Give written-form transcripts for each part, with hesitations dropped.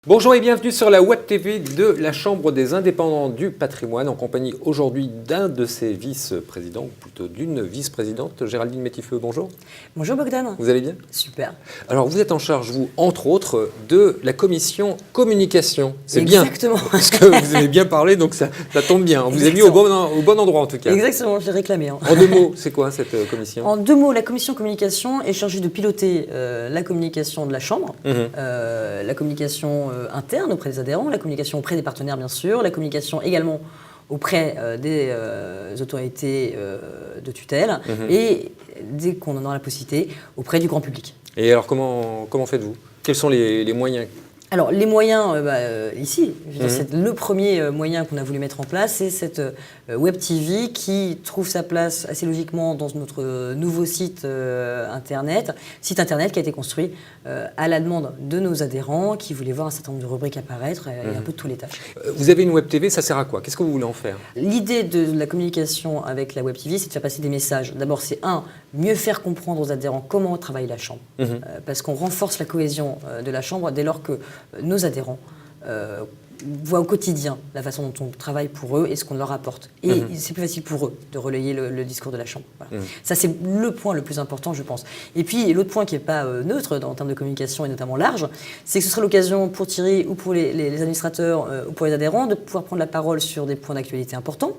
Bonjour et bienvenue sur la Web TV de la Chambre des indépendants du patrimoine, en compagnie aujourd'hui d'un de ses vice-présidents, ou plutôt d'une vice-présidente, Géraldine Métifeux. Bonjour. Bonjour Bogdan. Vous allez bien? Super. Alors vous êtes en charge, vous, entre autres, de la commission communication. C'est bien. Exactement. Parce que vous aimez bien parler, donc ça tombe bien. On vous a mis au bon endroit en tout cas. Exactement, je l'ai réclamé. En deux mots, c'est quoi cette commission? En deux mots, la commission communication est chargée de piloter la communication de la Chambre, la communication interne auprès des adhérents, la communication auprès des partenaires bien sûr, la communication également auprès des autorités de tutelle et, dès qu'on en aura la possibilité, auprès du grand public. Et alors comment faites-vous? Quels sont les moyens? Alors les moyens, ici, c'est le premier moyen qu'on a voulu mettre en place, c'est cette Web TV qui trouve sa place assez logiquement dans notre nouveau site internet qui a été construit à la demande de nos adhérents qui voulaient voir un certain nombre de rubriques apparaître et un peu de tous les tâches. Vous avez une Web TV, ça sert à quoi? Qu'est-ce que vous voulez en faire? L'idée de la communication avec la Web TV, c'est de faire passer des messages. D'abord, c'est mieux faire comprendre aux adhérents comment travaille la Chambre, parce qu'on renforce la cohésion de la Chambre dès lors que nos adhérents voient au quotidien la façon dont on travaille pour eux et ce qu'on leur apporte. Et c'est plus facile pour eux de relayer le discours de la Chambre. Voilà. Ça, c'est le point le plus important, je pense. Et puis, l'autre point qui n'est pas neutre en termes de communication et notamment large, c'est que ce sera l'occasion pour Thierry ou pour les administrateurs ou pour les adhérents de pouvoir prendre la parole sur des points d'actualité importants.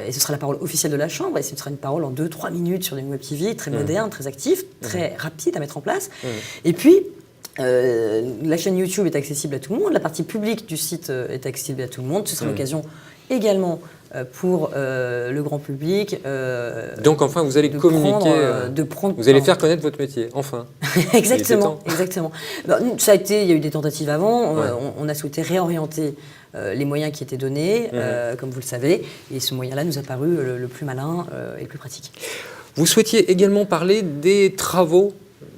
Et ce sera la parole officielle de la Chambre et ce sera une parole en 2-3 minutes sur une Web TV très moderne, très active, très rapide à mettre en place. Et puis, la chaîne YouTube est accessible à tout le monde, la partie publique du site est accessible à tout le monde. Ce sera l'occasion également pour le grand public. Donc enfin, vous allez communiquer, vous allez faire connaître votre métier, enfin. Exactement, exactement. Ça a été, il y a eu des tentatives avant, on a souhaité réorienter les moyens qui étaient donnés, comme vous le savez, et ce moyen-là nous a paru le plus malin et le plus pratique. Vous souhaitiez également parler des travaux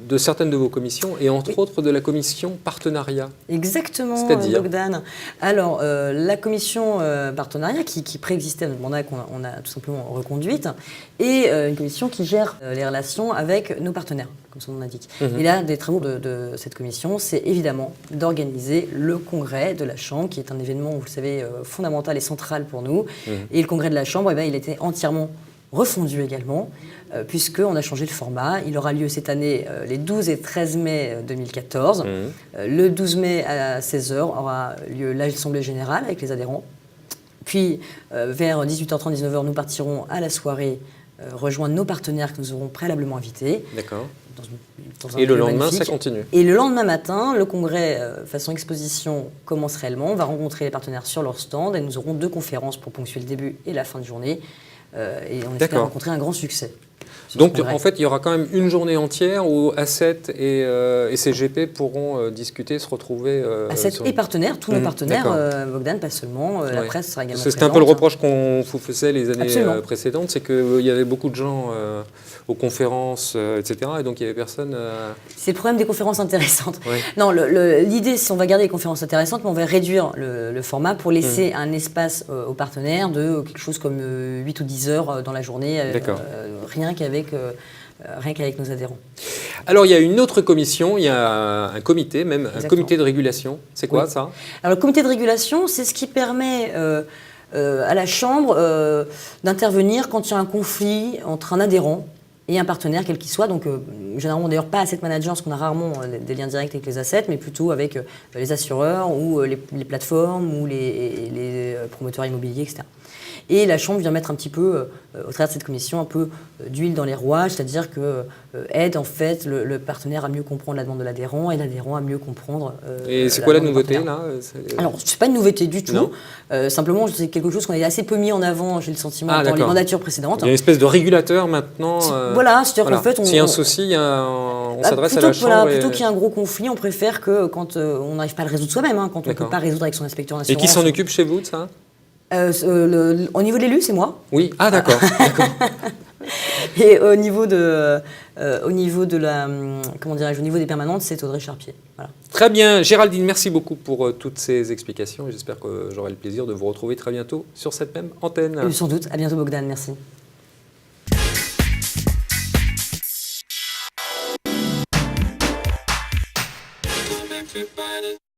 de certaines de vos commissions et entre autres de la commission partenariat. Exactement, Bogdan. Alors, la commission partenariat qui préexistait à notre mandat, qu'on a tout simplement reconduite, est une commission qui gère les relations avec nos partenaires, comme son nom l'indique. Et là, des travaux de cette commission, c'est évidemment d'organiser le congrès de la Chambre, qui est un événement, vous le savez, fondamental et central pour nous. Et le congrès de la Chambre, il était entièrement refondu également, puisqu'on a changé le format. Il aura lieu cette année les 12 et 13 mai 2014. Le 12 mai à 16h aura lieu l'Assemblée générale avec les adhérents. Puis vers 18h30, 19h, nous partirons à la soirée rejoindre nos partenaires que nous aurons préalablement invités. D'accord. Et le lendemain, ça continue. Et le lendemain matin, le congrès façon exposition commence réellement. On va rencontrer les partenaires sur leur stand et nous aurons 2 conférences pour ponctuer le début et la fin de journée. Et on espère rencontrer un grand succès. Donc en fait, il y aura quand même une journée entière où A7 et CGP pourront discuter, se retrouver. A7 et partenaires, tous nos partenaires, Bogdan, pas seulement, la presse sera également présente. C'était un peu le reproche qu'on vous faisait les années précédentes, c'est qu'il y avait beaucoup de gens aux conférences, etc. Et donc il n'y avait personne. C'est le problème des conférences intéressantes. Non, l'idée, c'est qu'on va garder les conférences intéressantes, mais on va réduire le format pour laisser un espace aux partenaires de quelque chose comme 8 ou 10 heures dans la journée, rien qu'avec nos adhérents. Alors, il y a une autre commission, il y a un comité, même un comité de régulation. C'est quoi ça? Alors, le comité de régulation, c'est ce qui permet à la Chambre d'intervenir quand il y a un conflit entre un adhérent et un partenaire, quel qu'il soit. Donc, généralement, d'ailleurs, pas asset manager, parce qu'on a rarement des liens directs avec les assets, mais plutôt avec les assureurs ou les plateformes ou les promoteurs immobiliers, etc. Et la Chambre vient mettre un petit peu, au travers de cette commission, un peu d'huile dans les rouages, c'est-à-dire que aide en fait le partenaire à mieux comprendre la demande de l'adhérent et l'adhérent à mieux comprendre. Et c'est quoi la nouveauté là? Alors, c'est pas une nouveauté du tout. Simplement, c'est quelque chose qu'on a assez peu mis en avant, j'ai le sentiment, dans les mandatures précédentes. Il y a une espèce de régulateur maintenant. Voilà, c'est-à-dire qu'en fait, s'il y a un souci, on s'adresse à la Chambre. Voilà, plutôt qu'il y ait un gros conflit, on préfère que quand on n'arrive pas à le résoudre soi-même, quand on ne peut pas résoudre avec son inspecteur d'assurance. Et qui s'en occupe chez vous de ça? Au niveau de l'élu, c'est moi. Oui, d'accord. Et au niveau de la, comment dirais-je, au niveau des permanentes, c'est Audrey Charpier. Voilà. Très bien, Géraldine, merci beaucoup pour toutes ces explications et j'espère que j'aurai le plaisir de vous retrouver très bientôt sur cette même antenne. Sans doute. À bientôt, Bogdan. Merci. to fight it.